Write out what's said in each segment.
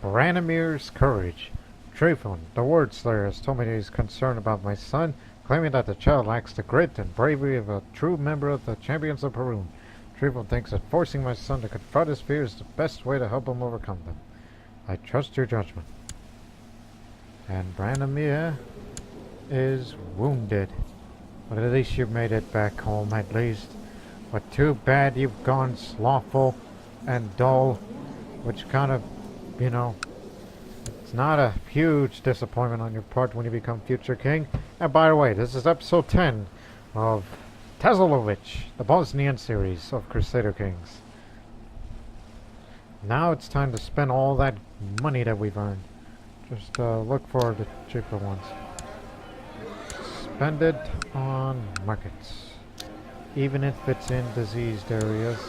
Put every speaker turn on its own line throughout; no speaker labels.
Branimir's courage. Trifon, the word slayer, has told me that he's concerned about my son, claiming that the child lacks the grit and bravery of a true member of the champions of Perun. Trifon thinks that forcing my son to confront his fears is the best way to help him overcome them. I trust your judgment. And Branimir is wounded. But at least you made it back home, at least. But too bad you've gone slothful and dull, which kind of, you know, it's not a huge disappointment on your part when you become future king. And by the way, this is episode 10 of Tezalovic, the Bosnian series of Crusader Kings. Now it's time to spend all that money that we've earned. Just look for the cheaper ones. Spend it on markets, even if it's in diseased areas.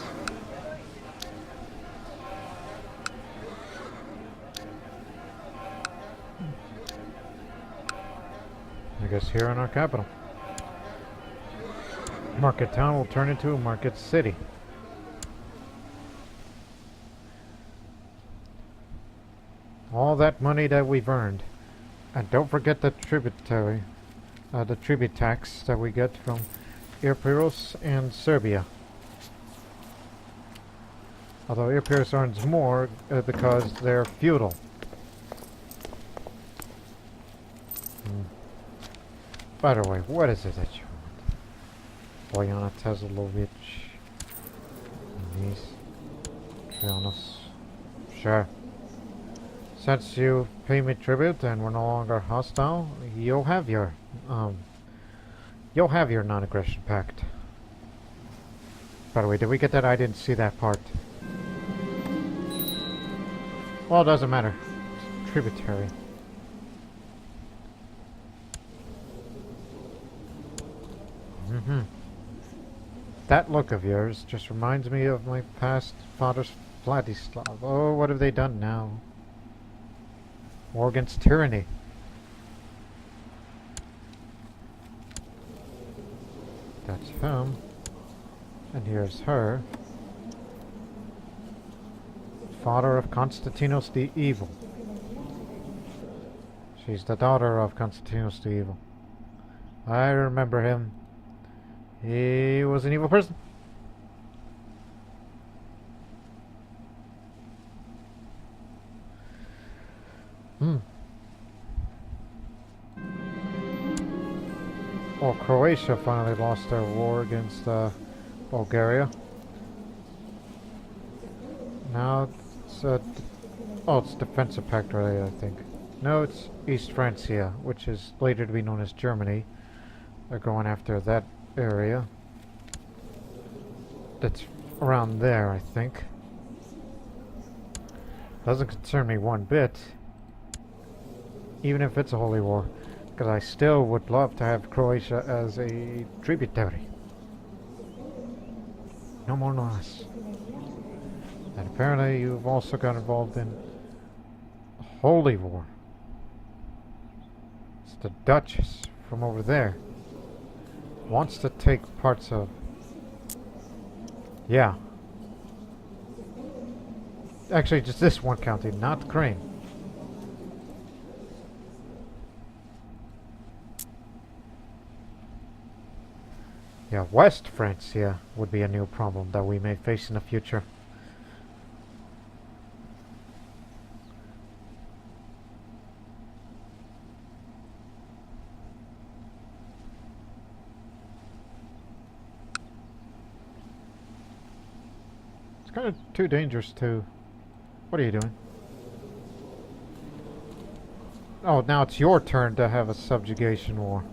I guess here in our capital. Market town will turn into a market city. All that money that we've earned. And don't forget the tributary. The tribute tax that we get from Epirus and Serbia. Although Epirus earns more because they're feudal. By the way, what is it that you want? Ljiljana, Tezalovic, Nice, Trionos. Sure. Since you pay me tribute and we're no longer hostile, you'll have your non-aggression pact. By the way, did we get that? I didn't see that part. Well, it doesn't matter. It's tributary. That look of yours just reminds me of my past father's Vladislav. Oh, what have they done now? War against tyranny. That's him. And here's her. Father of Constantinos the Evil. She's the daughter of Constantinos the Evil. I remember him. He was an evil person. Well, Croatia finally lost their war against Bulgaria. Now it's it's defensive pact related, I think. No, it's East Francia, which is later to be known as Germany. They're going after that area. That's around there, I think. Doesn't concern me one bit. Even if it's a holy war. Because I still would love to have Croatia as a tributary. No more, no less. And apparently you've also got involved in a holy war. It's the Duchess from over there. Wants to take parts of... Yeah. Actually, just this one county, not Crane. Yeah, West Francia would be a new problem that we may face in the future. It's kind of too dangerous to... What are you doing? Oh, now it's your turn to have a subjugation war.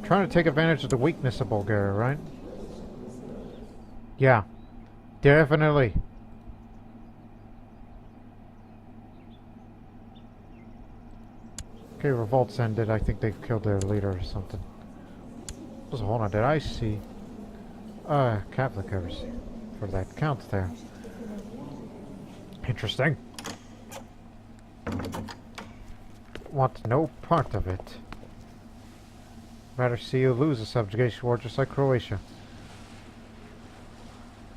Trying to take advantage of the weakness of Bulgaria, right? Yeah, definitely. Okay, revolt's ended. I think they've killed their leader or something. So hold on, did I see Catholic heresy for that count there? Interesting. Want no part of it. Rather see you lose a subjugation war just like Croatia.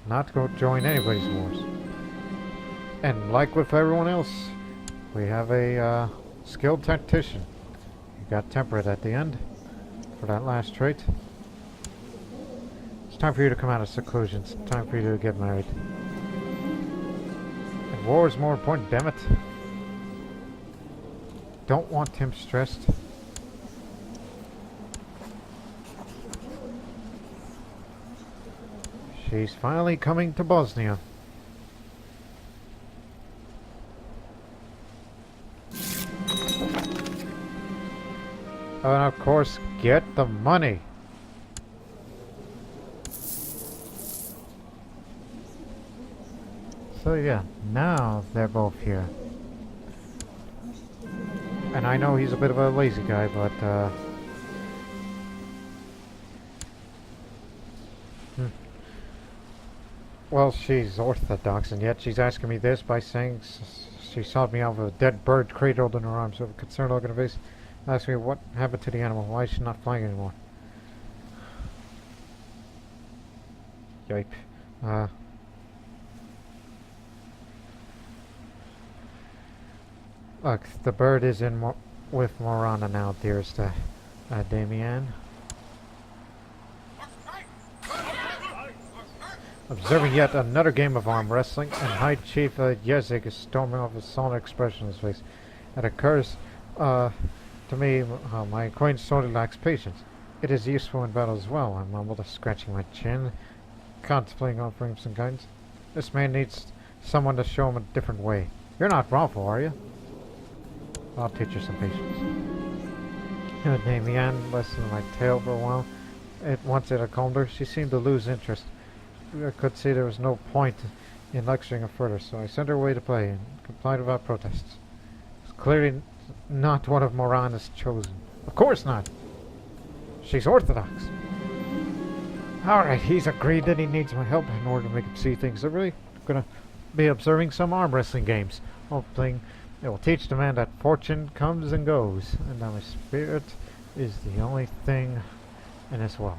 Not go join anybody's wars. And like with everyone else, we have a skilled tactician. You got temperate at the end for that last trait. It's time for you to come out of seclusion. It's time for you to get married. And war is more important, damn it. Don't want him stressed. She's finally coming to Bosnia. And of course, get the money. So yeah, now they're both here. And I know he's a bit of a lazy guy, but well, she's Orthodox, and yet she's asking me this by saying she saw me out of a dead bird cradled in her arms. With a concerned look on her face, asked me what happened to the animal. Why is she not flying anymore? Yipe. Look, the bird is in with Morana now, dearest Damian. Observing yet another game of arm wrestling, and High Chief Jezek is storming off with a sullen expression on his face. It occurs to me my acquaintance sorely lacks patience. It is useful in battle as well, I mumbled, scratching my chin, contemplating offering some guidance. This man needs someone to show him a different way. You're not Raffle, are you? I'll teach her some patience. Damian listened to my tale for a while. Once it had calmed her, she seemed to lose interest. I could see there was no point in lecturing her further, so I sent her away to play and complied without protests. It's clearly not one of Morana's chosen. Of course not! She's Orthodox. Alright, he's agreed that he needs my help in order to make him see things. I'm really gonna be observing some arm wrestling games. Hoping it will teach the man that fortune comes and goes, and that my spirit is the only thing in this world.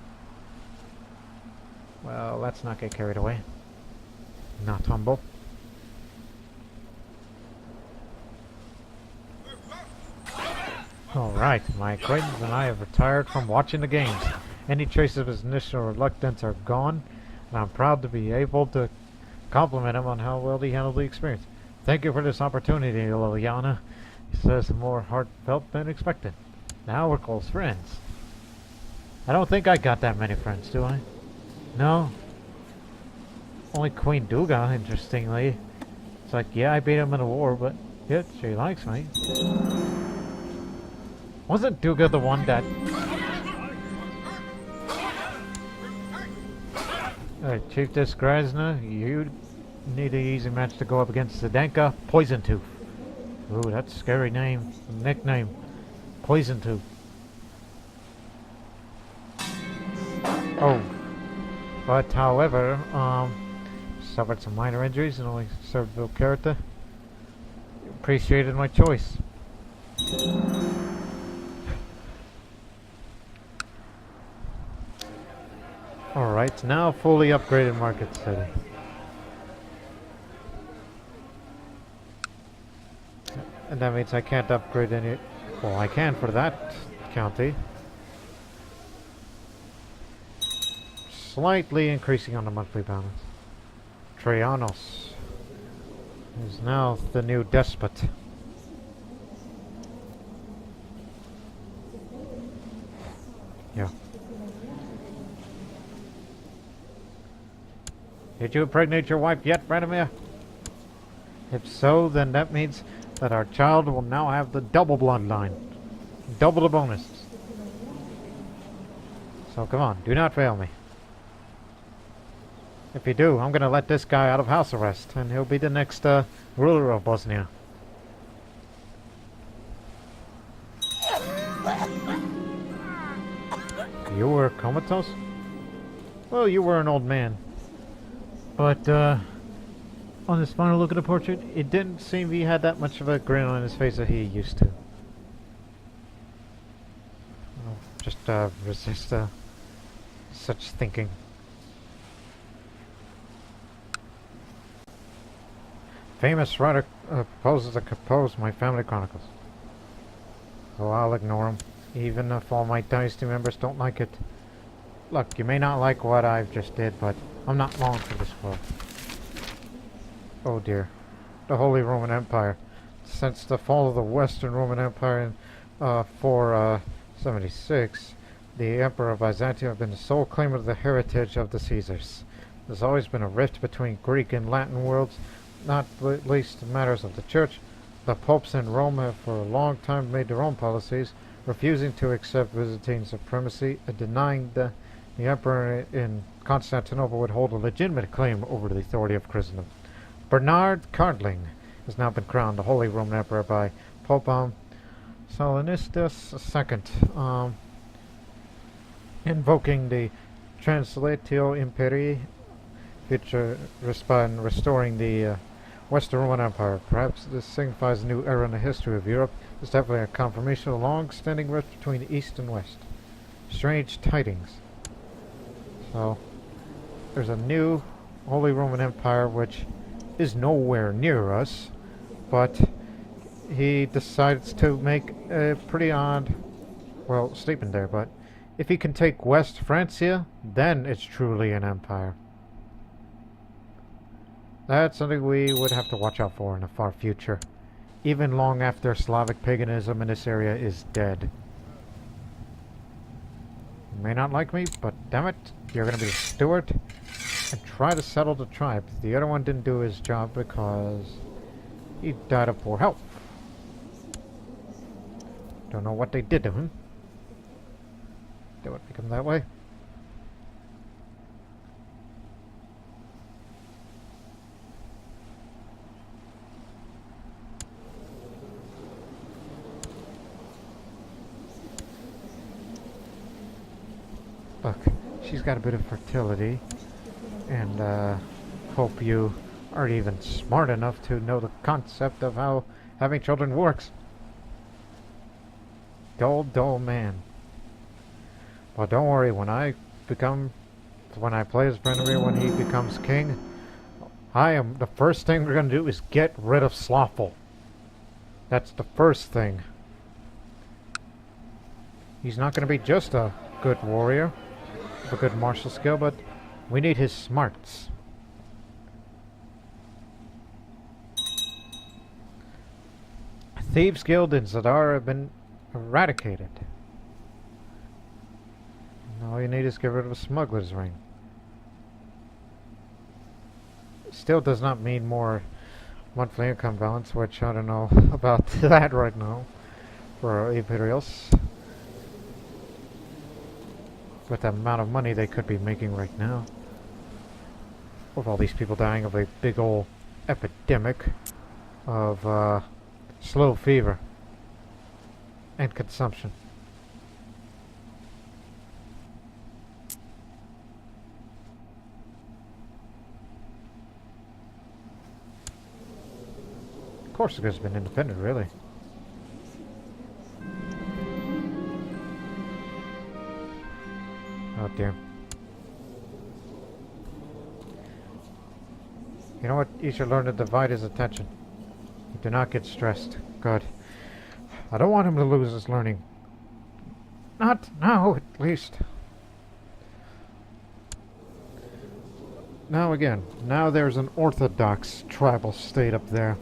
Well, let's not get carried away. Not humble. Alright, my acquaintance and I have retired from watching the games. Any traces of his initial reluctance are gone, and I'm proud to be able to compliment him on how well he handled the experience. Thank you for this opportunity, Ljiljana. He says more heartfelt than expected. Now we're close friends. I don't think I got that many friends, do I? No. Only Queen Duga, interestingly. It's like, yeah, I beat him in a war, but yeah, she likes me. Wasn't Duga the one that... Chief Grasna, you need an easy match to go up against Zdenka Poison Tooth. Ooh, that's a scary name. Nickname. Poison Tooth. Oh. But, however, suffered some minor injuries and only served Bill character. Appreciated my choice. Alright, now fully upgraded Market City. And that means I can't upgrade any... Well, I can for that county. Slightly increasing on the monthly balance. Trianos is now the new despot. Yeah. Did you impregnate your wife yet, Radomir? If so, then that means that our child will now have the double bloodline. Double the bonuses. So come on, do not fail me. If you do, I'm gonna let this guy out of house arrest, and he'll be the next ruler of Bosnia. You were comatose? Well, you were an old man. But, on this final look at the portrait, it didn't seem he had that much of a grin on his face that he used to. I'll just, resist, such thinking. famous writer proposes to compose my family chronicles. So I'll ignore him, even if all my dynasty members don't like it. Look, you may not like what I've just did, but I'm not long for this world. Oh dear. The Holy Roman Empire. Since the fall of the Western Roman Empire in 476, the Emperor of Byzantium has been the sole claimant of the heritage of the Caesars. There's always been a rift between Greek and Latin worlds, not least in matters of the Church. The popes in Rome have for a long time made their own policies, refusing to accept Byzantine supremacy and denying the emperor in Constantinople would hold a legitimate claim over the authority of Christendom. Bernard Cardling has now been crowned the Holy Roman Emperor by Pope Salinistus II, invoking the Translatio Imperii, which restoring the Western Roman Empire. Perhaps this signifies a new era in the history of Europe. It's definitely a confirmation of a long-standing rift between the East and West. Strange tidings. So, there's a new Holy Roman Empire which is nowhere near us, but he decides to make a pretty odd, well, statement there, but if he can take West Francia, then it's truly an empire. That's something we would have to watch out for in the far future, even long after Slavic paganism in this area is dead. You may not like me, but damn it, you're going to be a steward and try to settle the tribe. The other one didn't do his job because he died of poor health. Don't know what they did to him. They would make him that way. Look, she's got a bit of fertility, and hope you aren't even smart enough to know the concept of how having children works. Dull, dull man. Well, don't worry, when I play as Branimir, when he becomes king, the first thing we're gonna do is get rid of Slothful. That's the first thing. He's not gonna be just a good warrior, a good martial skill, but we need his smarts. Thieves Guild and Zadar have been eradicated. All you need is get rid of a smuggler's ring. Still does not mean more monthly income balance, which I don't know about that right now for Epirus. With the amount of money they could be making right now. With all these people dying of a big old epidemic of slow fever and consumption. Corsica's been independent, really. Oh dear. You know what? He should learn to divide his attention. Do not get stressed. Good. I don't want him to lose his learning. Not now, at least. Now again, now there's an Orthodox tribal state up there.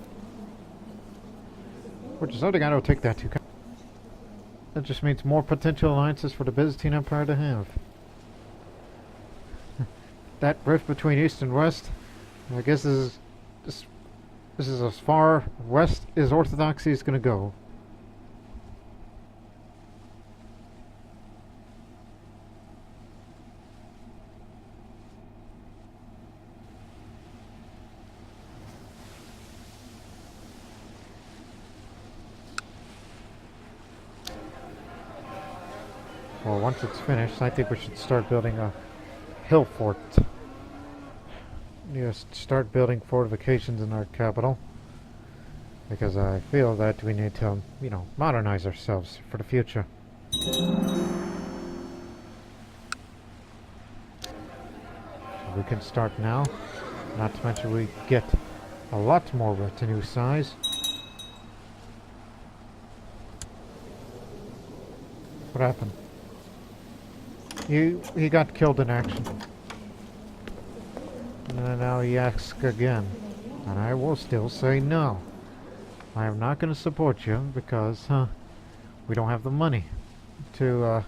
Which is something I don't take that too. That just means more potential alliances for the Byzantine Empire to have. That rift between East and West, I guess this is as far west as Orthodoxy is going to go. Well, once it's finished, I think we should start building a hill fort. Just start building fortifications in our capital. Because I feel that we need to, modernize ourselves for the future. So we can start now. Not to mention we get A lot more retinue size. What happened? He got killed in action. And now he asks again. And I will still say no. I am not going to support you because, we don't have the money to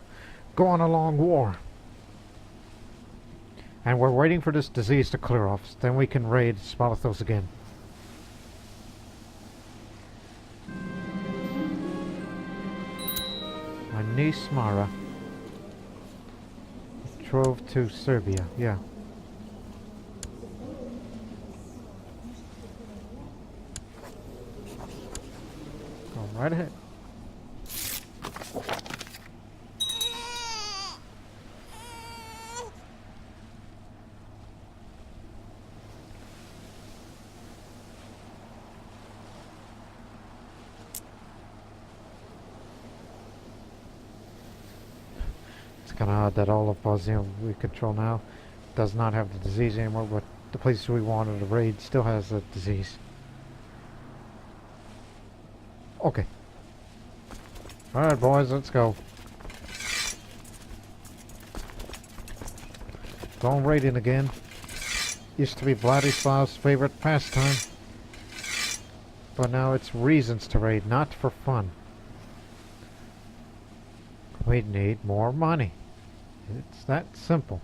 go on a long war. And we're waiting for this disease to clear off. Then we can raid Spalathos again. My niece Mara. Drove to Serbia, yeah. Go right ahead. It's kind of odd that all of Bosnia we control now does not have the disease anymore, but the place we wanted to raid still has the disease. Okay. Alright boys, let's go. Going raiding again. Used to be Vladislav's favorite pastime. But now it's reasons to raid, not for fun. We need more money. It's that simple.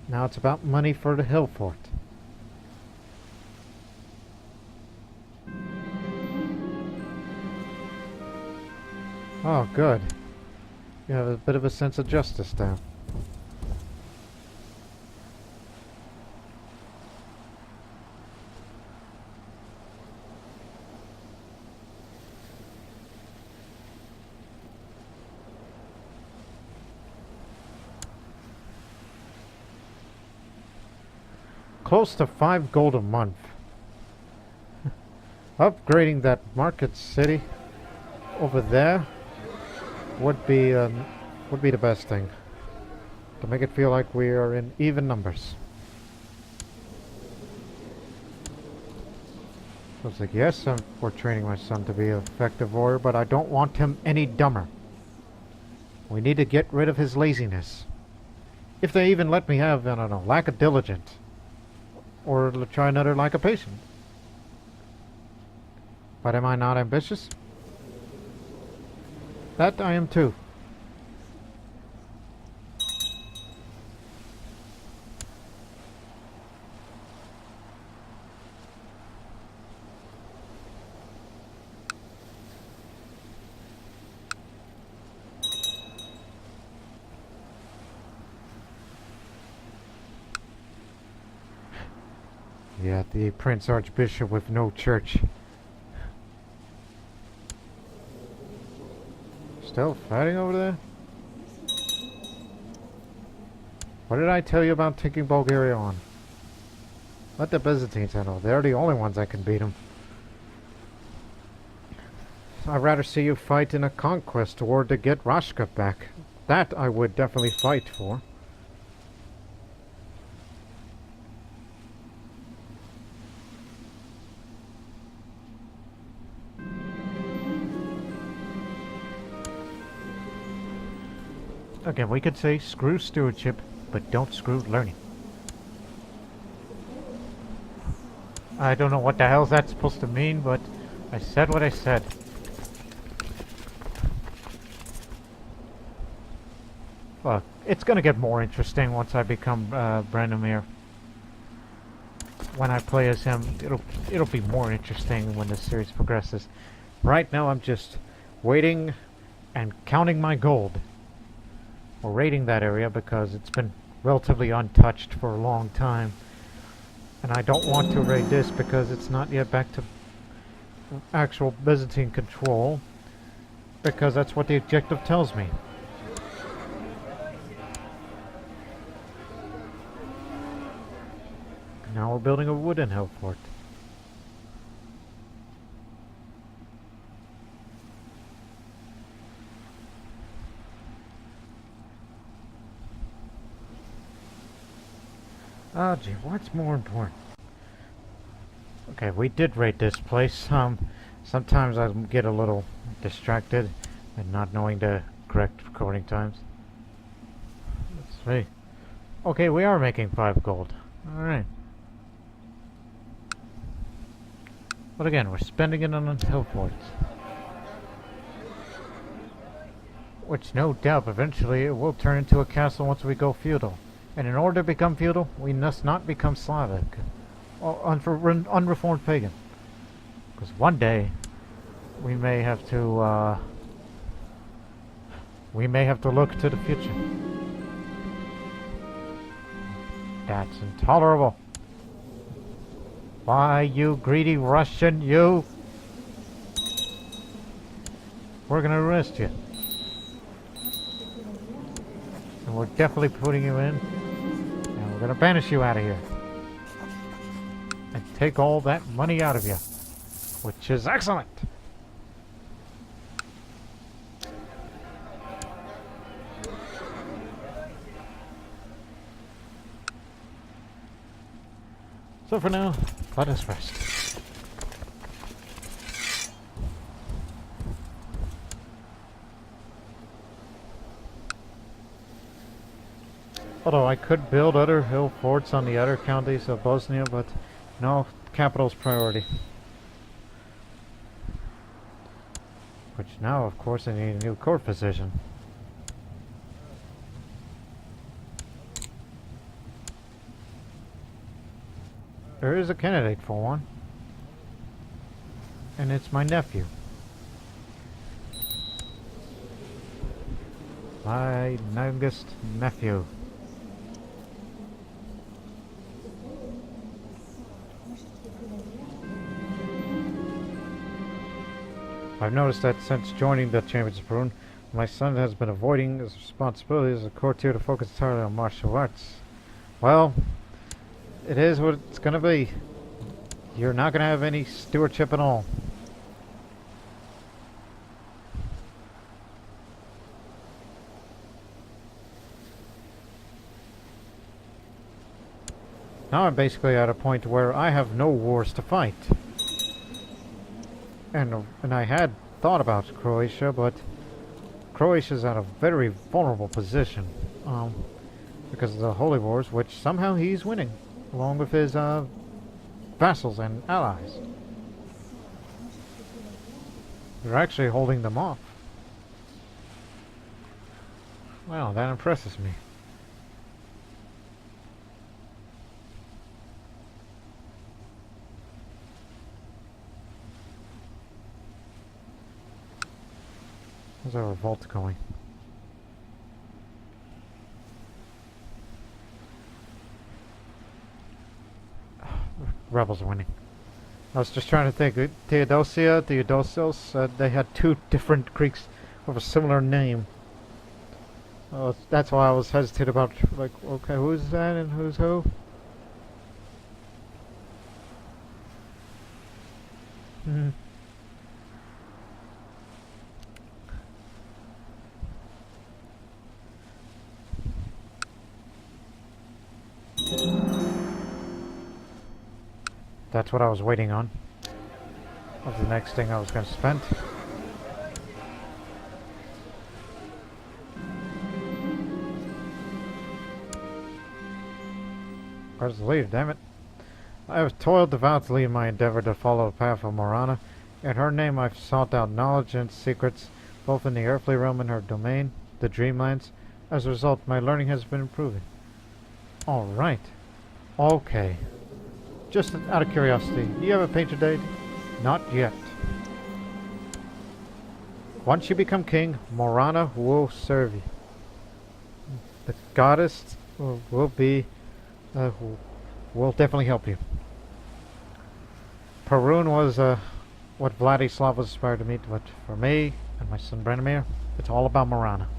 Now it's about money for the hill fort. Oh, good. You have a bit of a sense of justice now. Close to 5 gold a month. Upgrading that market city over there would be the best thing to make it feel like we are in even numbers. So it's like, yes, we're training my son to be an effective warrior, but I don't want him any dumber. We need to get rid of his laziness. If they even let me have, I don't know, lack of diligence. Or try another lack of patience. But am I not ambitious? That I am too. Yeah, the Prince Archbishop with no church. Still fighting over there? What did I tell you about taking Bulgaria on? Let the Byzantines handle. They're the only ones that can beat them. I'd rather see you fight in a conquest war to get Rashka back. That I would definitely fight for. Again, we could say screw stewardship, but don't screw learning. I don't know what the hell's that supposed to mean, but I said what I said. Look, it's gonna get more interesting once I become Branimir. When I play as him, it'll be more interesting when the series progresses. Right now, I'm just waiting and counting my gold. We're raiding that area because it's been relatively untouched for a long time. And I don't want to raid this because it's not yet back to actual Byzantine control. Because that's what the objective tells me. Now we're building a wooden hill fort. Oh gee, what's more important? Okay, we did raid this place. Sometimes I get a little distracted and not knowing the correct recording times. Let's see. Okay, we are making 5 gold. Alright. But again, we're spending it on hill forts. Which no doubt eventually it will turn into a castle once we go feudal. And in order to become feudal, we must not become Slavic or unreformed pagan. Because one day we may have to look to the future. That's intolerable. Why, you greedy Russian, you! We're gonna arrest you. And we're definitely putting you in. And we're gonna banish you out of here. And take all that money out of you. Which is excellent! So for now, let us rest. Although I could build other hill forts on the other counties of Bosnia, but no, capital's priority. Which now, of course, I need a new court position. There is a candidate for one. And it's my nephew. My youngest nephew. I've noticed that since joining the Champions of Perun, my son has been avoiding his responsibilities as a courtier to focus entirely on martial arts. Well, it is what it's gonna be. You're not gonna have any stewardship at all. Now I'm basically at a point where I have no wars to fight. And I had thought about Croatia, but Croatia's at a very vulnerable position. Because of the Holy Wars, which somehow he's winning, along with his vassals and allies. They're actually holding them off. Wow, that impresses me. How's our revolt going? Rebels are winning. I was just trying to think. Theodosios, they had 2 different Greeks with a similar name. That's why I was hesitant about, like, okay, who's that and who's who? Hmm. That's what I was waiting on. That was the next thing I was going to spend. Where's the leader, damn it? I have toiled devoutly in my endeavor to follow the path of Morana. In her name I've sought out knowledge and secrets, both in the earthly realm and her domain, the Dreamlands. As a result, my learning has been improving. Alright. Okay. Just out of curiosity, do you have a patron date? Not yet. Once you become king, Morana will serve you. The goddess will definitely help you. Perun was what Vladislav was aspired to meet, but for me and my son Branimir, it's all about Morana.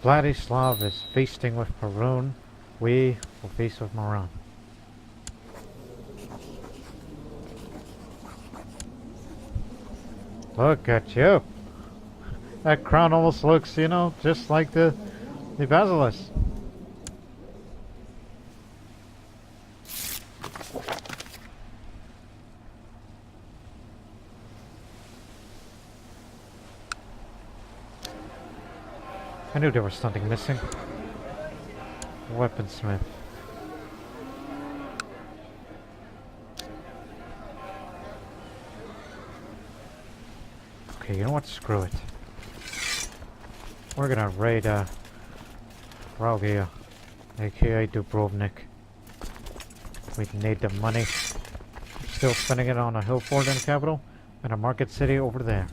Vladislav is feasting with Perun. We will feast with Morana. Look at you. That crown almost looks, you know, just like the basilisk. I knew there was something missing. Weaponsmith. Okay, you know what? Screw it. We're gonna raid Raugia, aka Dubrovnik. We need the money. Still spending it on a hill fort in the capital and a market city over there.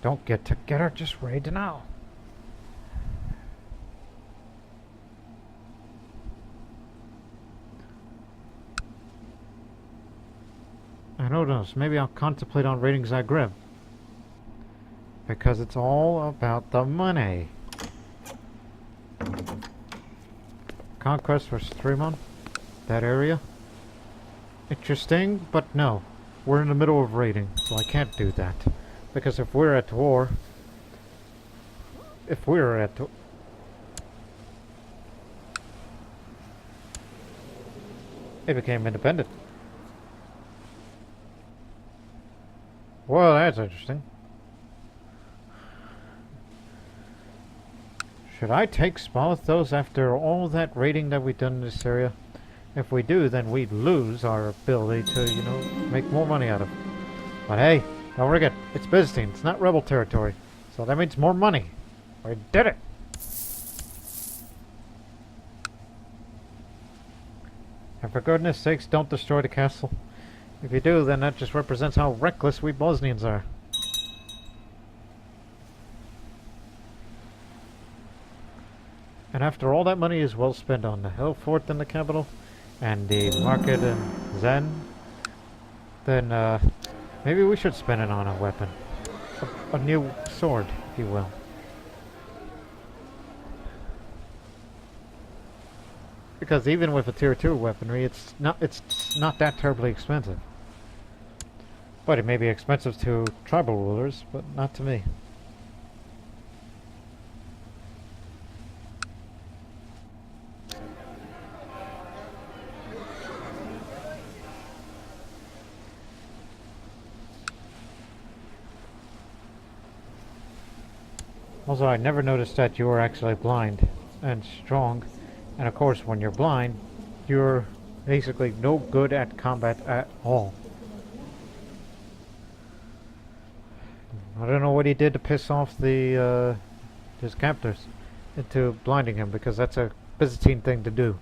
Don't get together, just raid now. I don't know, maybe I'll contemplate on raiding Zagreb. Because it's all about the money. Conquest for Strymon, that area. Interesting, but no. We're in the middle of raiding, so I can't do that. Because if we're at war... It became independent. Well, that's interesting. Should I take Spalathos after all that raiding that we've done in this area? If we do, then we lose our ability to, you know, make more money out of it. But hey, don't forget, it's Byzantine, it's not rebel territory. So that means more money. We did it! And for goodness sakes, don't destroy the castle. If you do, then that just represents how reckless we Bosnians are. And after all that money is well spent on the hill fort in the capital, and the market in Zen, then maybe we should spend it on a weapon. A new sword, if you will. Because even with a tier 2 weaponry, it's not that terribly expensive. But it may be expensive to tribal rulers, but not to me. Also, I never noticed that you were actually blind and strong. And of course, when you're blind, you're basically no good at combat at all. I don't know what he did to piss off the his captors into blinding him, because that's a Byzantine thing to do.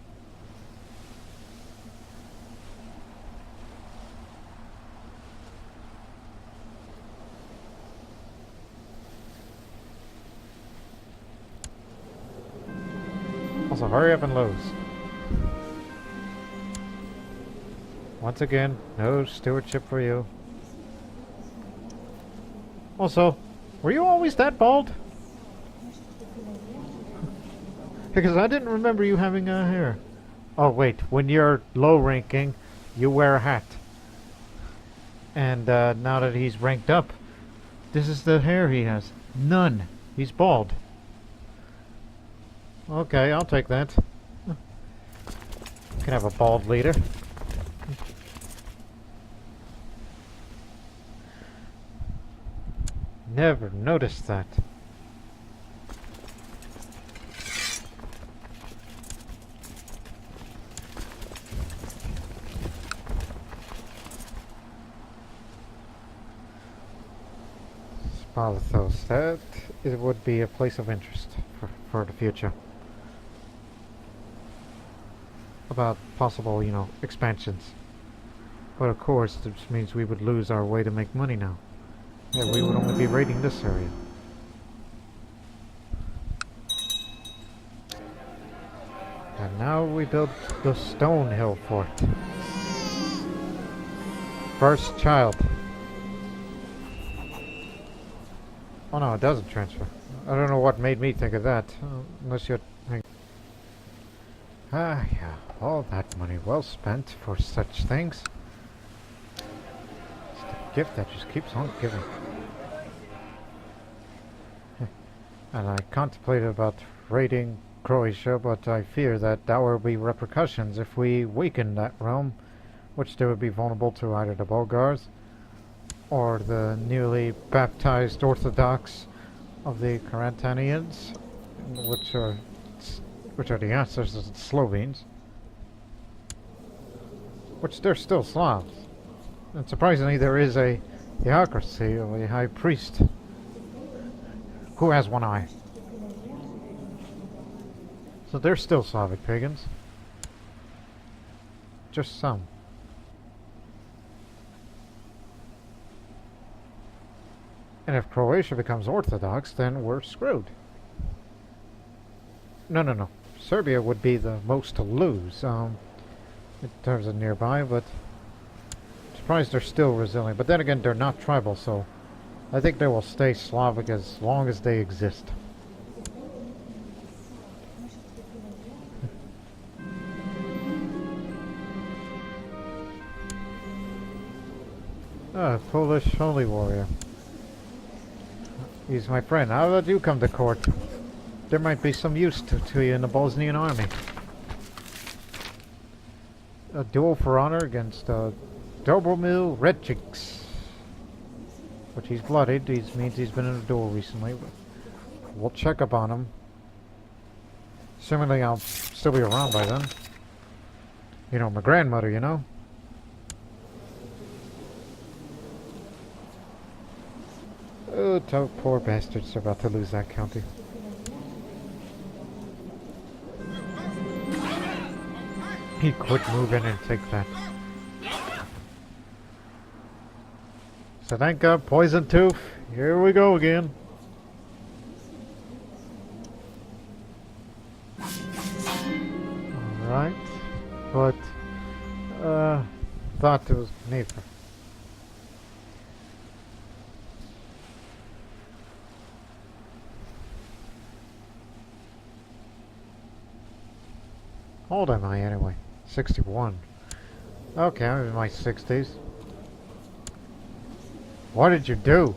Also, hurry up and lose. Once again, no stewardship for you. Also, were you always that bald? Because I didn't remember you having hair. Oh wait, when you're low ranking, you wear a hat. And now that he's ranked up, this is the hair he has. None. He's bald. Okay, I'll take that. Can have a bald leader. Never noticed that. Spalathos, that it would be a place of interest for the future. About possible, you know, expansions. But of course, this means we would lose our way to make money now. Yeah, we would only be raiding this area. And now we build the stone hill fort. First child. Oh no, it doesn't transfer. I don't know what made me think of that. Unless you're... Ah, yeah. All that money well spent for such things. gift that just keeps on giving. And I contemplated about raiding Croatia, but I fear that there will be repercussions if we weaken that realm, which they would be vulnerable to either the Bulgars or the newly baptized Orthodox of the Carantanians, which are the ancestors of the Slovenes, which they're still Slavs. And surprisingly, there is a theocracy of a high priest who has one eye. So they're still Slavic pagans. Just some. And if Croatia becomes Orthodox, then we're screwed. No. Serbia would be the most to lose in terms of nearby, but I'm surprised they're still resilient. But then again, they're not tribal, so I think they will stay Slavic as long as they exist. Polish holy warrior. He's my friend. How did you come to court? There might be some use to you in the Bosnian army. A duel for honor against Dobromil Redchicks. Which he's bloodied. This means he's been in a duel recently. But we'll check up on him. Assuming I'll still be around by then. You know, my grandmother, you know? Oh, poor bastards are about to lose that county. He could move in and take that. So thank God, Poison Tooth. Here we go again. Alright. But, thought it was Nathan. How old am I anyway? 61. Okay, I'm in my 60s. What did you do?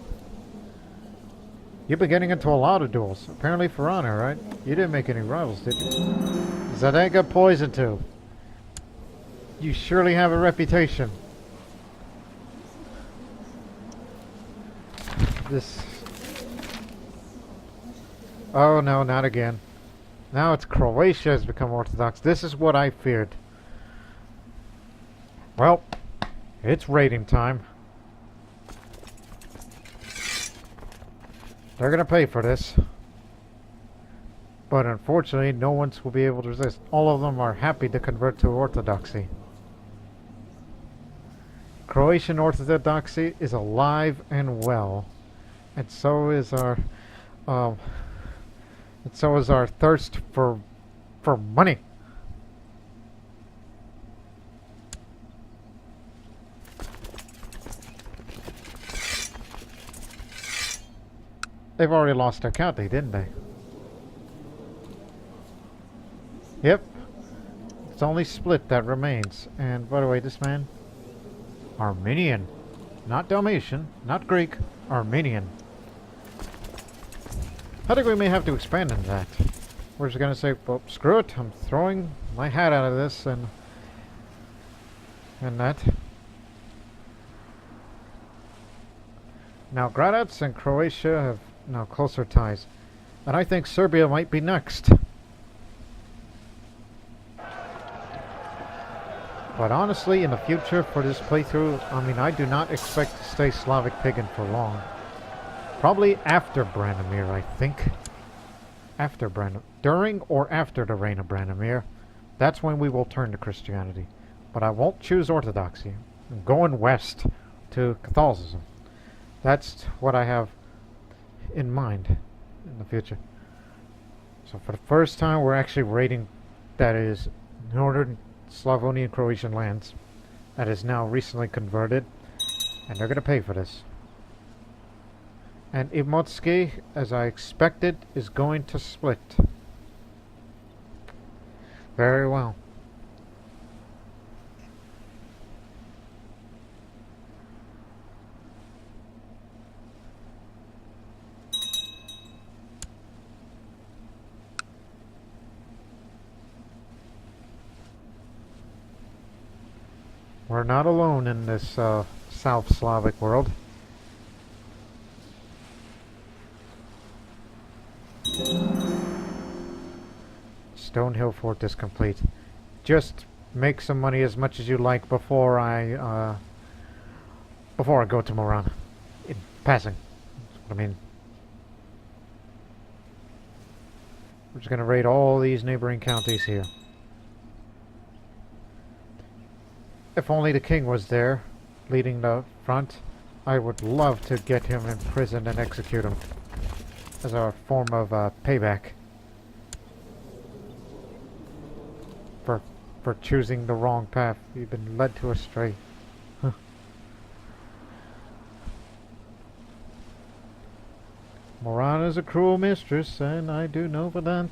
You've been getting into a lot of duels. Apparently for honor, right? You didn't make any rivals, did you? Zadenga Poison Tooth. You surely have a reputation. This... Oh no, not again. Now it's Croatia has become Orthodox. This is what I feared. Well, it's raiding time. They're gonna pay for this. But unfortunately, no one will be able to resist. All of them are happy to convert to Orthodoxy. Croatian Orthodoxy is alive and well. And so is our... And so is our thirst for money. They've already lost their county, didn't they? Yep. It's only split that remains. And by the way, this man, Armenian. Not Dalmatian, not Greek, Armenian. I think we may have to expand on that. We're just gonna say, well, screw it, I'm throwing my hat out of this and that. Now, Gradats and Croatia have now closer ties. And I think Serbia might be next. But honestly, in the future for this playthrough, I mean, I do not expect to stay Slavic pagan for long. Probably after Branimir, I think. After during or after the reign of Branimir. That's when we will turn to Christianity. But I won't choose Orthodoxy. I'm going west to Catholicism. That's what I have in mind in the future. So for the first time, we're actually raiding, that is, northern Slavonian Croatian lands that is now recently converted. And they're going to pay for this. And Imotski, as I expected, is going to split. Very well. We're not alone in this South Slavic world. Stonehill Fort is complete. Just make some money as much as you like before I go to Morana. In passing. That's what I mean. We're just gonna raid all these neighboring counties here. If only the king was there, leading the front, I would love to get him imprisoned and execute him as a form of payback for choosing the wrong path. You've been led to astray. Huh. Morana's a cruel mistress, and I do know for that.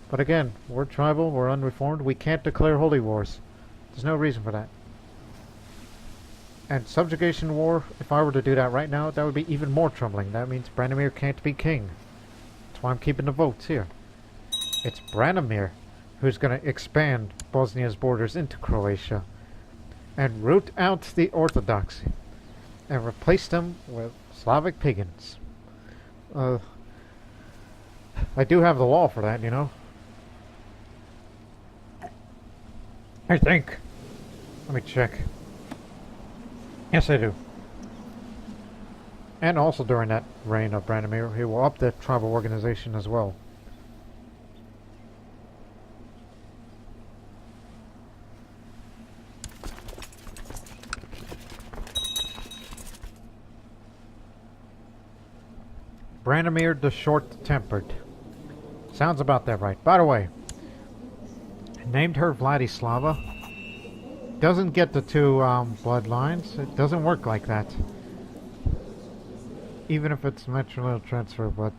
But again, we're tribal, we're unreformed, we can't declare holy wars. There's no reason for that. And Subjugation War, if I were to do that right now, that would be even more troubling. That means Branimir can't be king. That's why I'm keeping the votes here. It's Branimir who's going to expand Bosnia's borders into Croatia and root out the Orthodoxy and replace them with Slavic pagans. I do have the law for that, you know. I think. Let me check. Yes, I do. And also during that reign of Branimir, he will up the tribal organization as well. Branimir the Short-Tempered. Sounds about that right. By the way, I named her Vladislava. Doesn't get the two bloodlines. It doesn't work like that. Even if it's matrilineal transfer, but...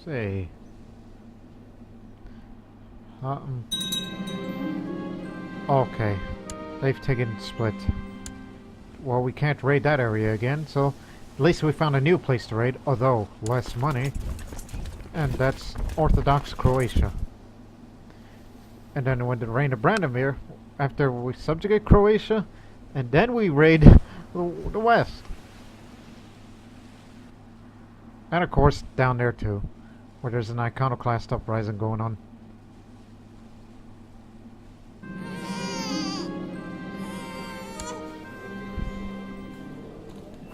See. Okay. They've taken split. Well, we can't raid that area again, so at least we found a new place to raid, although less money. And that's Orthodox Croatia. And then when the reign of Branimir, after we subjugate Croatia, and then we raid the west. And of course, down there too, where there's an iconoclast uprising going on.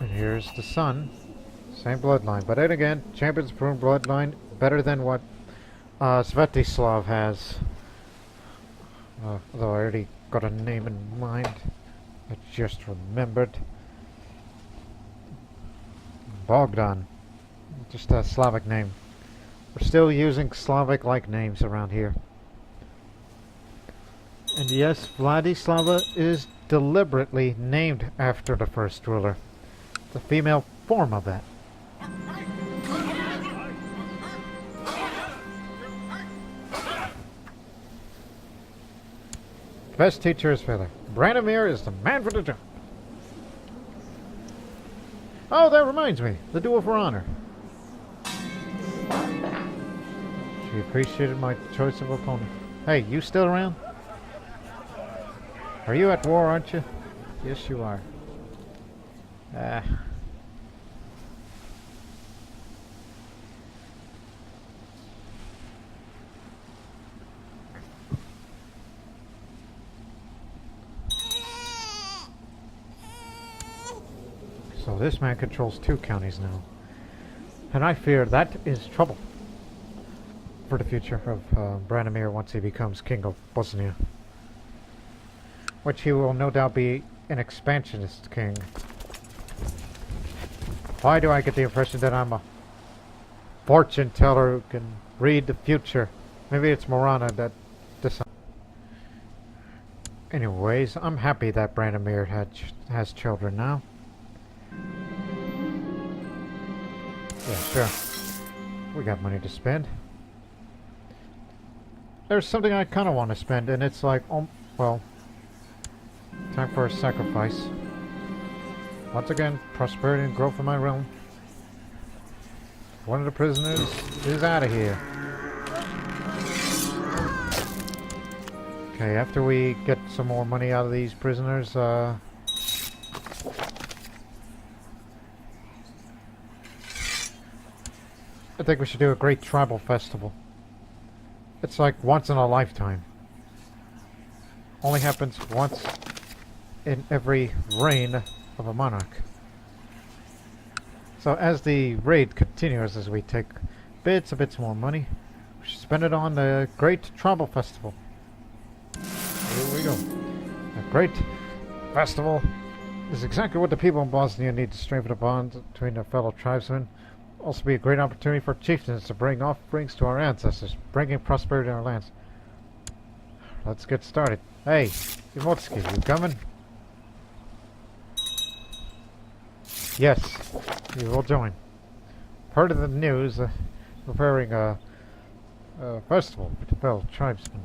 And here's the son. Same bloodline. But then again, Champion's Prune bloodline, better than what Svetislav has. Although I already got a name in mind. I just remembered. Bogdan. Just a Slavic name. We're still using Slavic-like names around here. And yes, Vladislava is deliberately named after the first ruler. The female form of that. Best teacher is Feather. Branimir is the man for the job. Oh, that reminds me. The duel for honor. She appreciated my choice of opponent. Hey, you still around? Are you at war, aren't you? Yes, you are. So this man controls 2 counties now. And I fear that is trouble for the future of Branimir once he becomes king of Bosnia. Which he will no doubt be an expansionist king. Why do I get the impression that I'm a fortune teller who can read the future? Maybe it's Morana that decides. Anyways, I'm happy that Branimir has children now. Yeah, sure. We got money to spend. There's something I kind of want to spend, and it's like, well, time for a sacrifice. Once again, prosperity and growth in my realm. One of the prisoners is out of here. Okay, after we get some more money out of these prisoners, I think we should do a great tribal festival. It's like once in a lifetime. Only happens once in every reign of a monarch. So as the raid continues, as we take bits more money, we should spend it on the great tribal festival. Here we go. A great festival is exactly what the people in Bosnia need to strengthen the bonds between their fellow tribesmen. Also be a great opportunity for chieftains to bring offerings to our ancestors, bringing prosperity in our lands. Let's get started. Hey, Imotski, you coming? Yes, you will join. Part of the news, preparing a festival for the fellow tribesmen.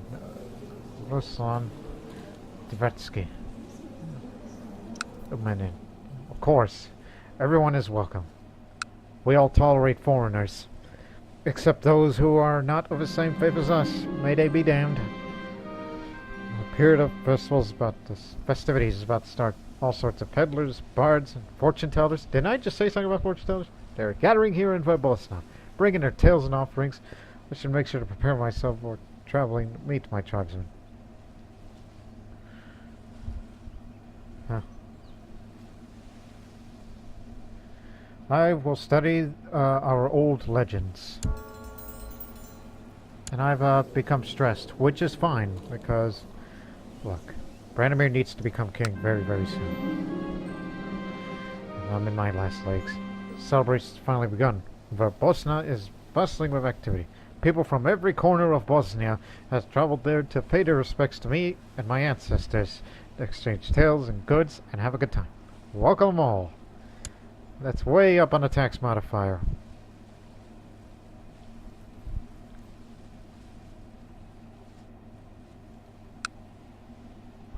Ruslan Dvetsky. Of course, everyone is welcome. We all tolerate foreigners, except those who are not of the same faith as us. May they be damned. The period of festivals festivities is about to start. All sorts of peddlers, bards, and fortune tellers. Didn't I just say something about fortune tellers? They're gathering here in Verbosna, bringing their tales and offerings. I should make sure to prepare myself for traveling to meet my tribesmen. I will study our old legends. And I've become stressed, which is fine, because, look, Branimir needs to become king very, very soon. And I'm in my last legs. Celebration's finally begun. Verbosna is bustling with activity. People from every corner of Bosnia has traveled there to pay their respects to me and my ancestors, to exchange tales and goods, and have a good time. Welcome all. That's way up on the tax modifier.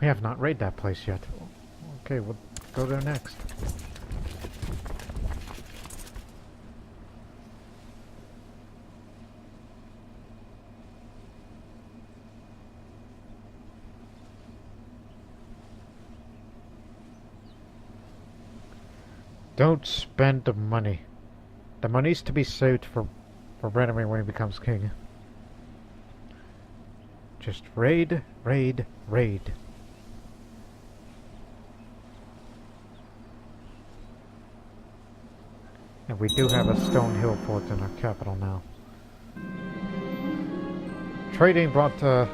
We have not raided that place yet. Okay, we'll go there next. Don't spend the money. The money's to be saved for Branimir when he becomes king. Just raid, raid, raid. And we do have a stone hill fort in our capital now. Trading brought a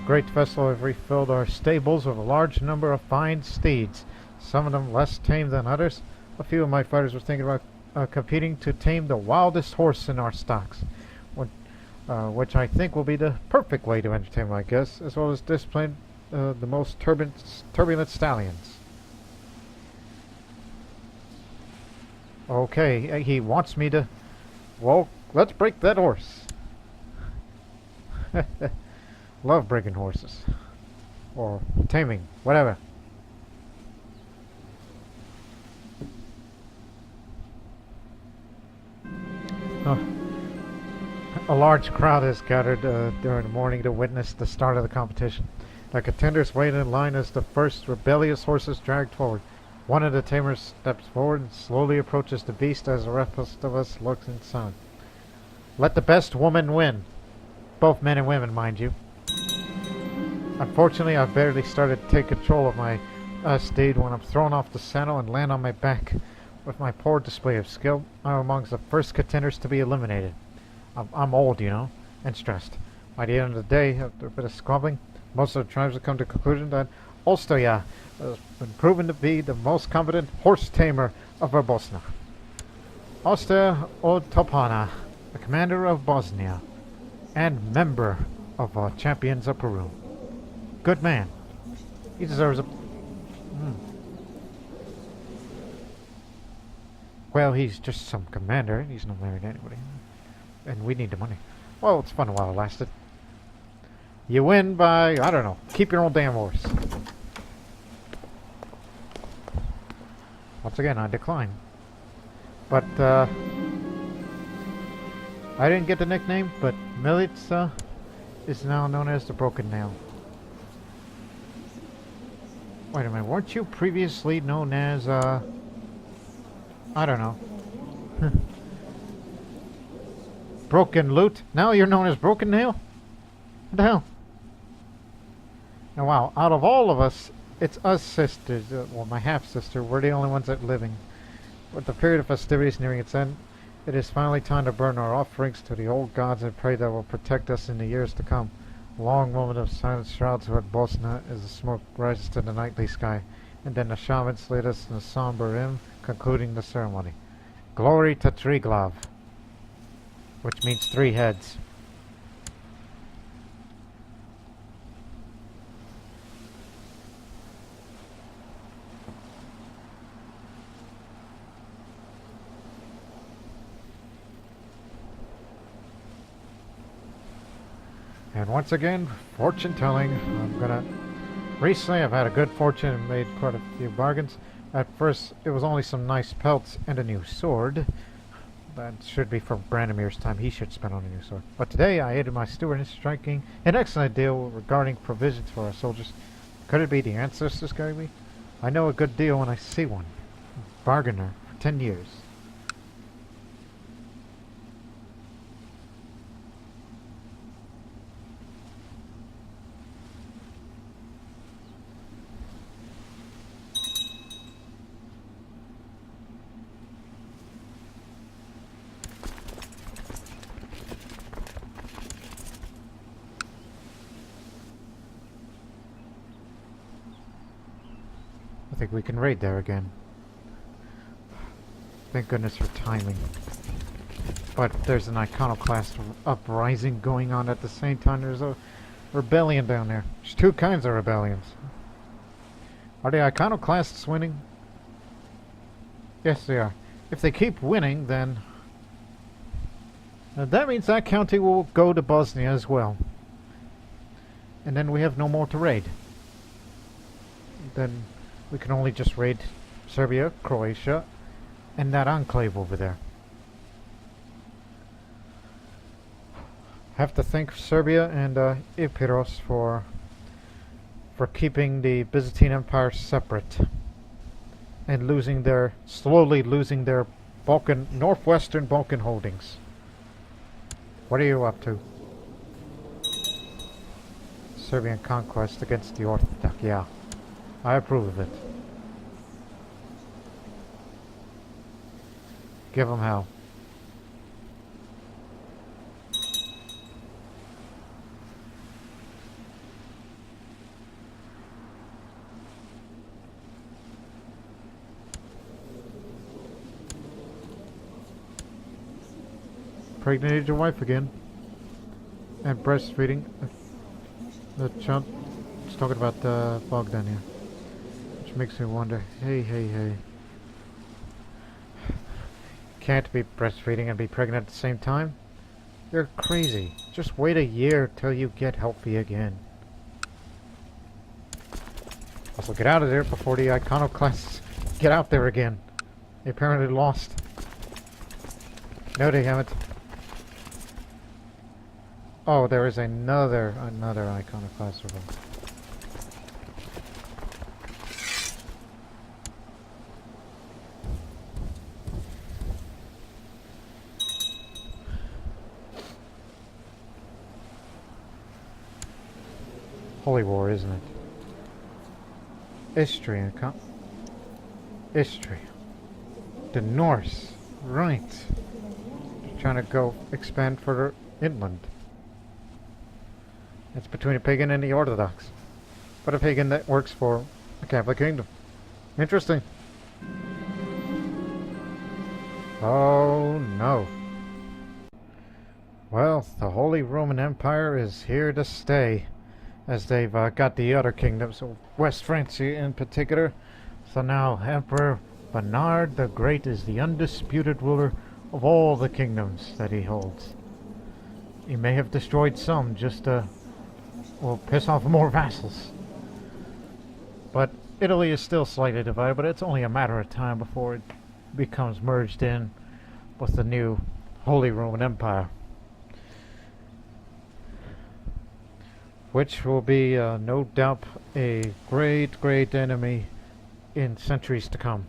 great festival. We've refilled our stables with a large number of fine steeds. Some of them less tame than others. A few of my fighters were thinking about competing to tame the wildest horse in our stocks, which I think will be the perfect way to entertain my guests, as well as discipline the most turbulent stallions. Okay, he wants me to... Well, let's break that horse. Love breaking horses. Or taming, whatever. A large crowd has gathered during the morning to witness the start of the competition. The contenders wait in line as the first rebellious horses dragged forward. One of the tamers steps forward and slowly approaches the beast as the rest of us looks inside. Let the best woman win. Both men and women, mind you. Unfortunately, I've barely started to take control of my steed when I'm thrown off the saddle and land on my back. With my poor display of skill, I'm amongst the first contenders to be eliminated. I'm old, you know, and stressed. By the end of the day, after a bit of squabbling, most of the tribes have come to the conclusion that Ostoja has been proven to be the most competent horse tamer of Verbosna. Oster Otopana, the commander of Bosnia, and member of Champions of Peru. Good man. He deserves a... Well, he's just some commander. He's not married to anybody. And we need the money. Well, it's fun while it lasted. You win by, I don't know, keep your old damn horse. Once again, I decline. But, I didn't get the nickname, but Milica is now known as the Broken Nail. Wait a minute, weren't you previously known as, I don't know. Broken Loot? Now you're known as Broken Nail? What the hell? Now wow, out of all of us, it's us sisters, well my half-sister, we're the only ones that are living. With the period of festivities nearing its end, it is finally time to burn our offerings to the old gods and pray that will protect us in the years to come. A long moment of silence shrouds toward Bosna as the smoke rises to the nightly sky, and then the shamans lead us in a somber hymn, concluding the ceremony. Glory to Triglav, which means 3 heads. And once again, fortune telling. Recently I've had a good fortune and made quite a few bargains. At first it was only some nice pelts and a new sword. That should be for Brandimir's time. He should spend on a new sword. But today I aided my steward in striking an excellent deal regarding provisions for our soldiers. Could it be the ancestors guiding me? I know a good deal when I see one. Bargainer for 10 years. I think we can raid there again. Thank goodness for timing. But there's an iconoclast uprising going on at the same time. There's a rebellion down there. There's 2 kinds of rebellions. Are the iconoclasts winning? Yes, they are. If they keep winning, then that means that county will go to Bosnia as well. And then we have no more to raid. Then we can only just raid Serbia, Croatia, and that enclave over there. Have to thank Serbia and Epirus for keeping the Byzantine Empire separate and slowly losing their northwestern Balkan holdings. What are you up to? Serbian conquest against the Orthodox. Yeah, I approve of it. Give them hell. Impregnated your wife again. And breastfeeding. The chump is talking about Bogdan here. Which makes me wonder, hey. Can't be breastfeeding and be pregnant at the same time? You're crazy. Just wait a year till you get healthy again. Also get out of there before the iconoclasts get out there again. They apparently lost. No, they haven't. Oh, there is another iconoclast revolt. Holy War, isn't it? Istria. The Norse. Right. Trying to go expand further inland. It's between a pagan and the Orthodox. But a pagan that works for the Catholic Kingdom. Interesting. Oh no. Well, the Holy Roman Empire is here to stay. As they've got the other kingdoms, so West Francia in particular. So now Emperor Bernard the Great is the undisputed ruler of all the kingdoms that he holds. He may have destroyed some just to piss off more vassals. But Italy is still slightly divided, but it's only a matter of time before it becomes merged in with the new Holy Roman Empire. which will be no doubt a great, great enemy in centuries to come.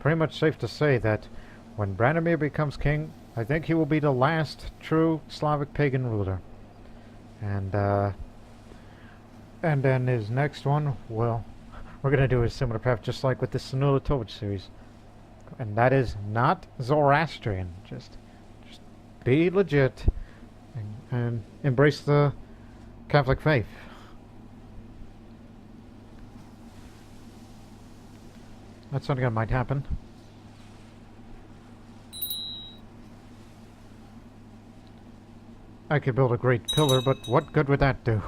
Pretty much safe to say that when Branimir becomes king, I think he will be the last true Slavic pagan ruler. And then his next one, well, we're going to do a similar path just like with the Tezalovic series. And that is not Zoroastrian. Just be legit and embrace the Catholic faith. That's something that might happen. I could build a great pillar, but what good would that do?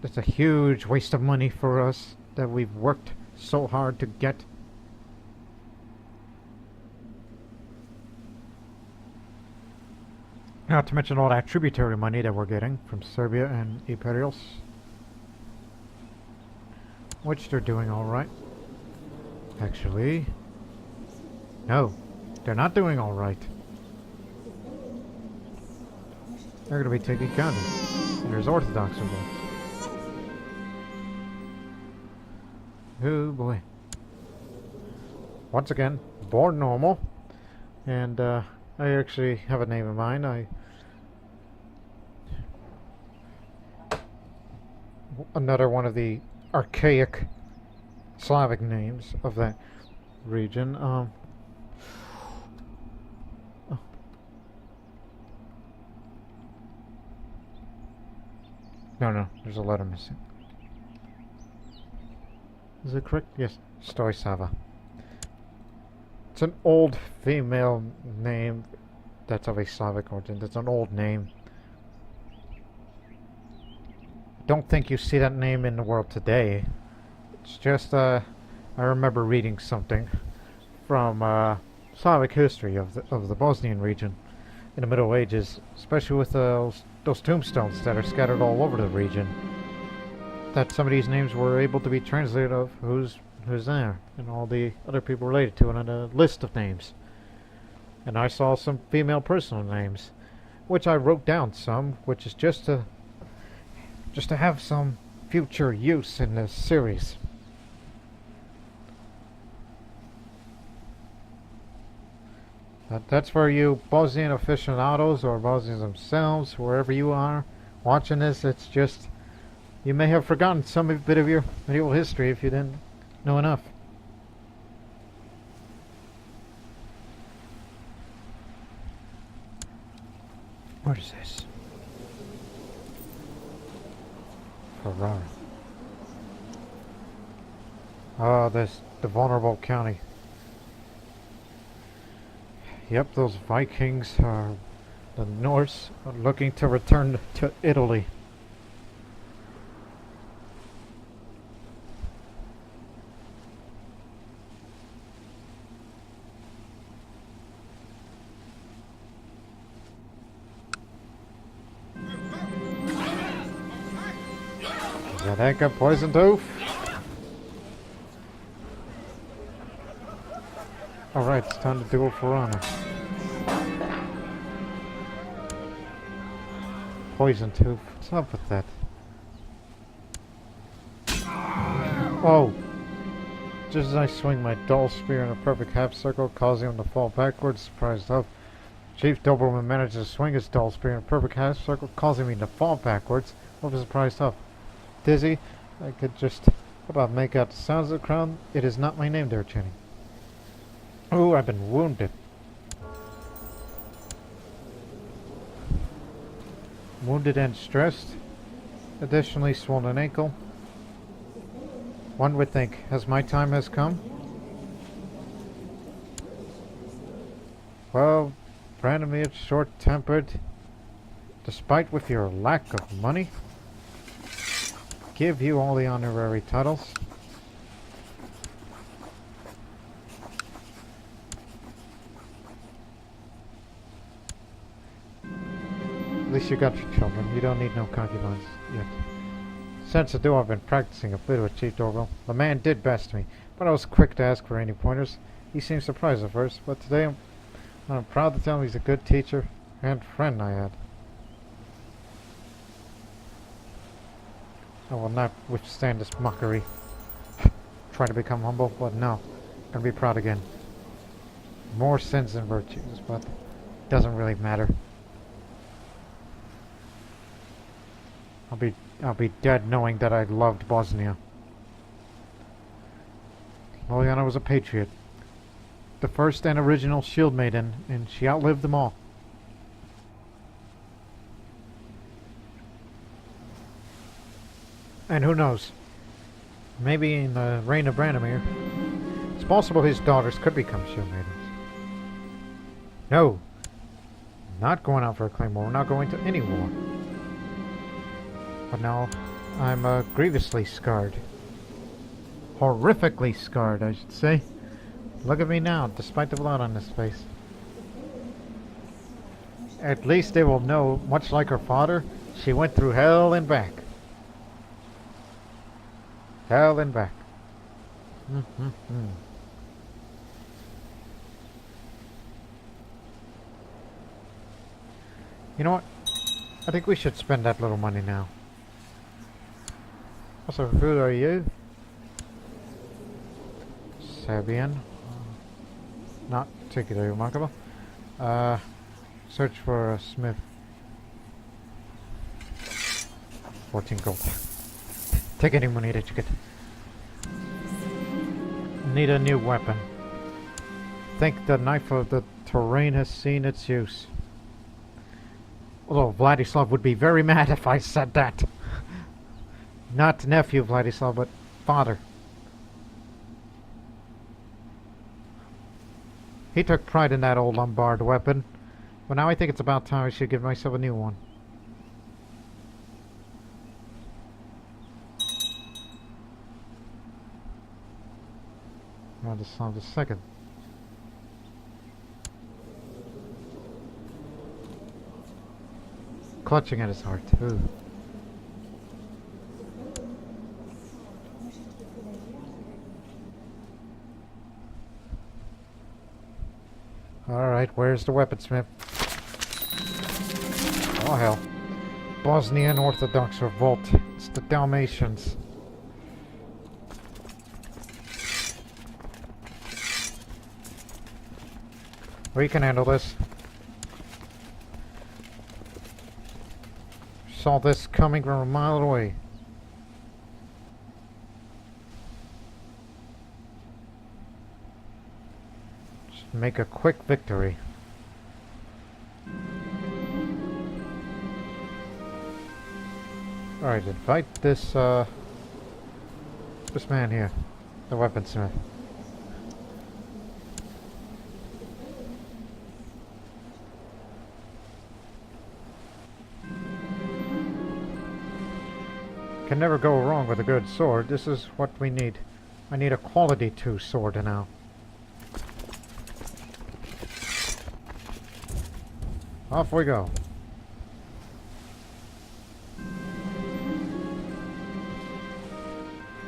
That's a huge waste of money for us that we've worked so hard to get. Not to mention all that tributary money that we're getting from Serbia and Epirus. Which they're doing alright. Actually, no, they're not doing alright. They're going to be taking county. And there's Orthodox involved. Oh boy. Once again, born normal. And I actually have a name in mind. Another one of the archaic Slavic names of that region. No, there's a letter missing. Is it correct? Yes, Stoisava. It's an old female name that's of a Slavic origin. It's an old name. Don't think you see that name in the world today. It's just I remember reading something from Slavic history of the Bosnian region in the Middle Ages, especially with those tombstones that are scattered all over the region. That some of these names were able to be translated of who's there and all the other people related to it on a list of names. And I saw some female personal names, which I wrote down some, which is just to have some future use in this series. That's for you Bosnian aficionados or Bosnians themselves, wherever you are watching this. It's just, you may have forgotten some bit of your medieval history if you didn't know enough. What is this? Ferrara. Oh, this the vulnerable county. Yep, those Vikings are the Norse are looking to return to Italy. Is that anchor poisoned oaf? Alright, it's time to duel for honor. Poison tooth. What's up with that? Oh! Just as I swing my dull spear in a perfect half circle, causing him to fall backwards, surprised up. Chief Doberman manages to swing his dull spear in a perfect half circle, causing me to fall backwards. What was surprised up? Dizzy? I could just about make out the sounds of the crown. It is not my name, dear Chinny. Oh, I've been wounded. Wounded and stressed. Additionally, swollen ankle. One would think, as my time has come. Well, Branimir, short-tempered. Despite with your lack of money, give you all the honorary titles. At least you got your children. You don't need no concubines yet. Since I do, I've been practicing a bit with Chief Dorville. The man did best me, but I was quick to ask for any pointers. He seemed surprised at first, but today I'm proud to tell him he's a good teacher and friend I had. I will not withstand this mockery. Try to become humble, but no. I'm gonna be proud again. More sins than virtues, but it doesn't really matter. I'll be dead knowing that I loved Bosnia. Ljiljana was a patriot. The first and original shield maiden, and she outlived them all. And who knows? Maybe in the reign of Branimir, it's possible his daughters could become shield maidens. No! Not going out for a claymore. We're not going to any war. But now, I'm grievously scarred. Horrifically scarred, I should say. Look at me now, despite the blood on his face. At least they will know, much like her father, she went through hell and back. Hell and back. You know what? I think we should spend that little money now. What sort of food are you? Serbian. Not particularly remarkable. Search for a smith. 14 gold. Take any money that you get. Need a new weapon. Think the knife of the terrain has seen its use. Although Vladislav would be very mad if I said that. Not nephew Vladislav, but father. He took pride in that old Lombard weapon, but now I think it's about time I should give myself a new one. Vladislav II. Clutching at his heart. Ooh. Alright, where's the weaponsmith? Oh hell. Bosnian Orthodox revolt. It's the Dalmatians. We can handle this. Saw this coming from a mile away. Just make a quick victory. Alright, invite this this man here, the weaponsmith. Can never go wrong with a good sword. This is what we need. I need a quality 2 sword now. Off we go.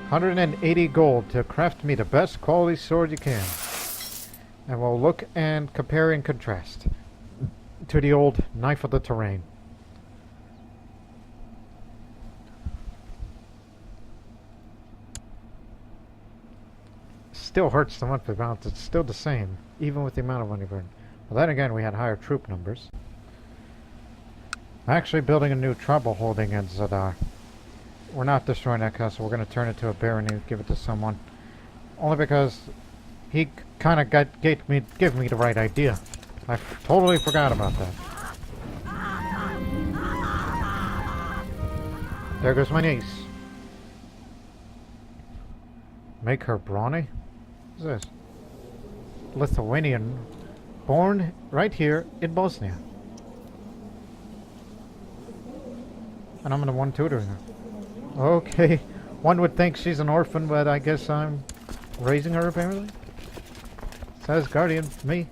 $180 gold to craft me the best quality sword you can. And we'll look and compare and contrast to the old knife of the terrain. Still hurts the monthly balance. It's still the same, even with the amount of money burned. Well, then again, we had higher troop numbers. Actually building a new tribal holding in Zadar. We're not destroying that castle. We're going to turn it to a barony and give it to someone. Only because he kind of gave me the right idea. I totally forgot about that. There goes my niece. Make her brawny? What's this? Lithuanian. Born right here in Bosnia. And I'm the one tutoring her. Okay. One would think she's an orphan, but I guess I'm raising her apparently. Says guardian, me.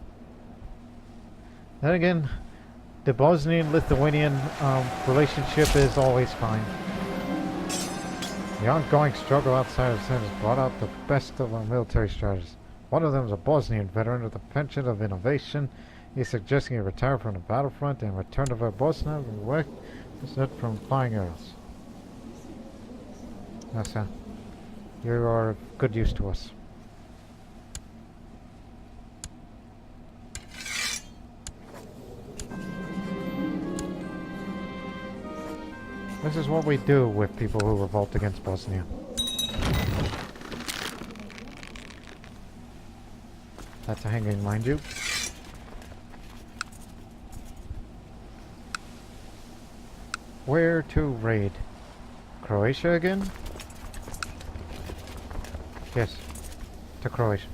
Then again, the Bosnian-Lithuanian relationship is always fine. The ongoing struggle outside of Serbia has brought out the best of our military strategists. One of them is a Bosnian veteran with a penchant of innovation. He's suggesting he retire from the battlefront and return to Bosnia and work from flying arrows. Yes, sir. You are of good use to us. This is what we do with people who revolt against Bosnia. That's a hanging, mind you. Where to raid? Croatia again? Yes, to Croatia.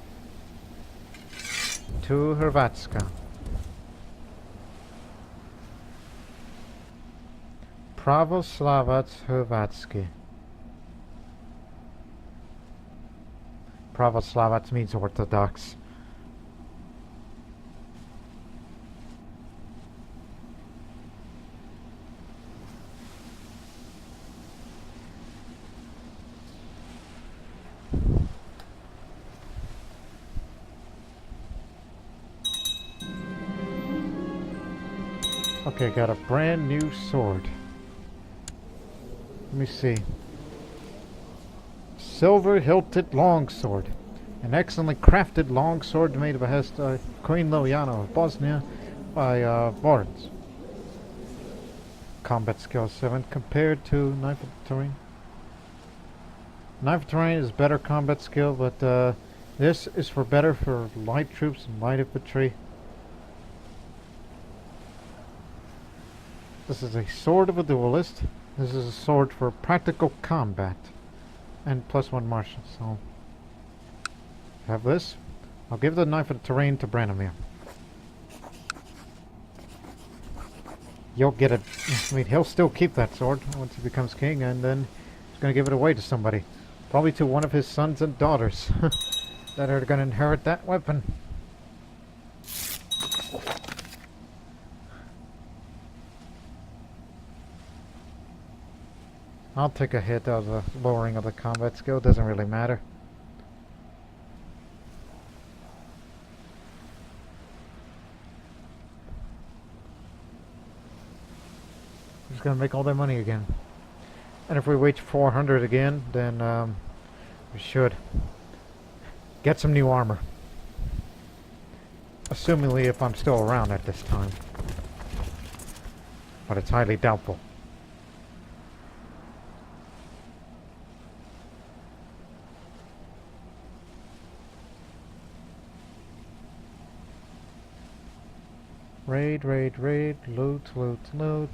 To Hrvatska. Pravoslavac Hrvatski. Pravoslavac means Orthodox. Okay, got a brand new sword. Let me see. Silver hilted longsword. An excellently crafted longsword made by Queen Ljiljana of Bosnia by Lawrence. Combat skill 7 compared to knife of terrain. Knife of terrain is better combat skill, but this is better for light troops and light infantry. This is a sword of a duelist. This is a sword for practical combat. And +1 martial, so... have this. I'll give the knife of terrain to Branimir. You'll get it. I mean, he'll still keep that sword once he becomes king, and then he's going to give it away to somebody. Probably to one of his sons and daughters that are going to inherit that weapon. I'll take a hit of the lowering of the combat skill, doesn't really matter. Just gonna make all their money again. And if we reach 400 again, then we should get some new armor. Assumingly if I'm still around at this time. But it's highly doubtful. Raid, raid, raid, loot, loot, loot.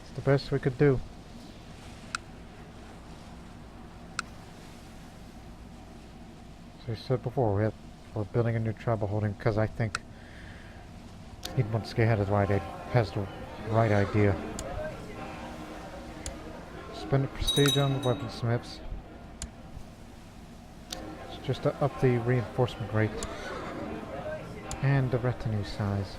It's the best we could do. As I said before, we're building a new tribal holding because I think Idmonske has the right idea. Spend the prestige on the weaponsmiths. It's just to up the reinforcement rate. And the retinue size.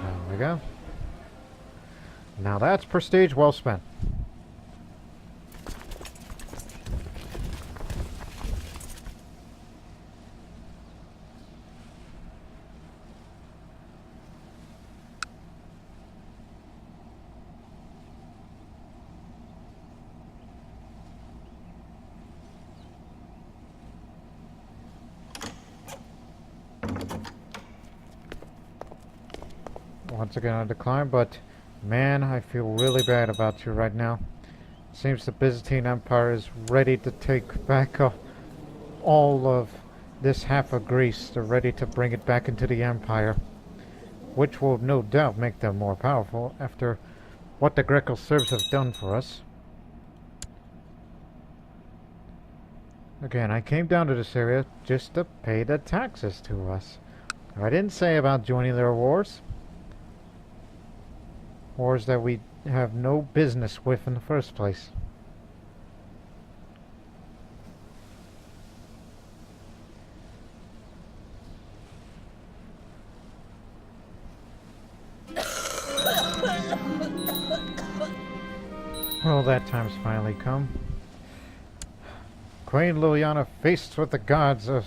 There we go. Now that's prestige well spent. Once again on decline, but man, I feel really bad about you right now. It seems the Byzantine Empire is ready to take back all of this half of Greece. They're ready to bring it back into the Empire, which will no doubt make them more powerful after what the Greco-Serbs have done for us. Again, I came down to this area just to pay the taxes to us. I didn't say about joining their wars. Wars that we have no business with in the first place. Well, that time's finally come. Queen Ljiljana faced with the gods at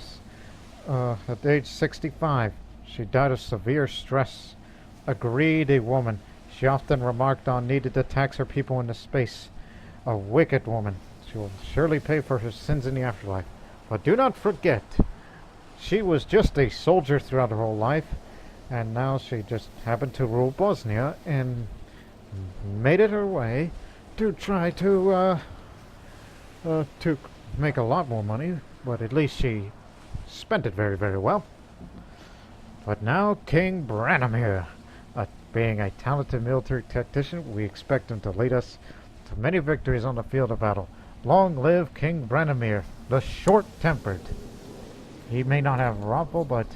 age 65. She died of severe stress. A greedy woman. She often remarked on needed to tax her people into space. A wicked woman. She will surely pay for her sins in the afterlife. But do not forget, she was just a soldier throughout her whole life, and now she just happened to rule Bosnia and made it her way to try to make a lot more money, but at least she spent it very, very well. But now King Branimir, being a talented military tactician, we expect him to lead us to many victories on the field of battle. Long live King Branimir, the short-tempered. He may not have Raffle, but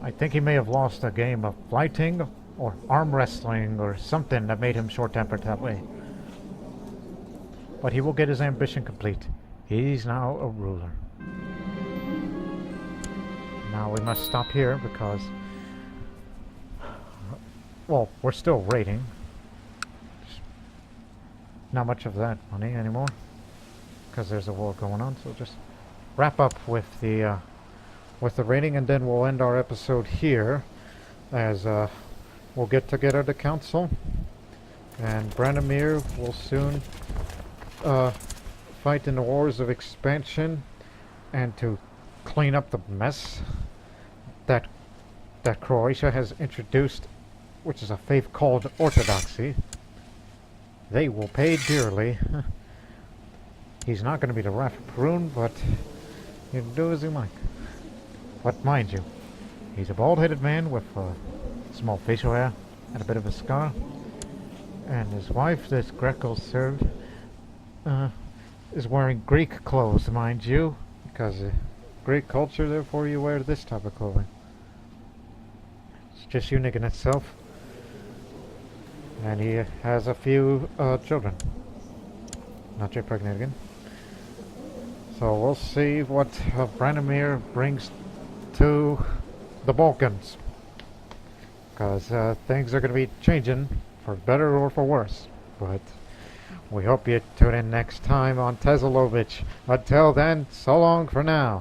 I think he may have lost a game of fighting or arm wrestling or something that made him short-tempered that way. But he will get his ambition complete. He's now a ruler. Now we must stop here because, well, we're still raiding. Not much of that money anymore because there's a war going on. So just wrap up with the raiding, and then we'll end our episode here as we'll get together the council, and Branimir will soon fight in the wars of expansion and to clean up the mess that Croatia has introduced, which is a faith called Orthodoxy. They will pay dearly. He's not going to be the Rafa Perun, but you can do as you like. But mind you, he's a bald-headed man with small facial hair and a bit of a scar. And his wife, this Greco-Serb, is wearing Greek clothes, mind you, because Greek culture, therefore you wear this type of clothing. It's just unique in itself. And he has a few children. Not yet pregnant again. So we'll see what Branimir brings to the Balkans. Because things are going to be changing for better or for worse. But we hope you tune in next time on Tezalovic. Until then, so long for now.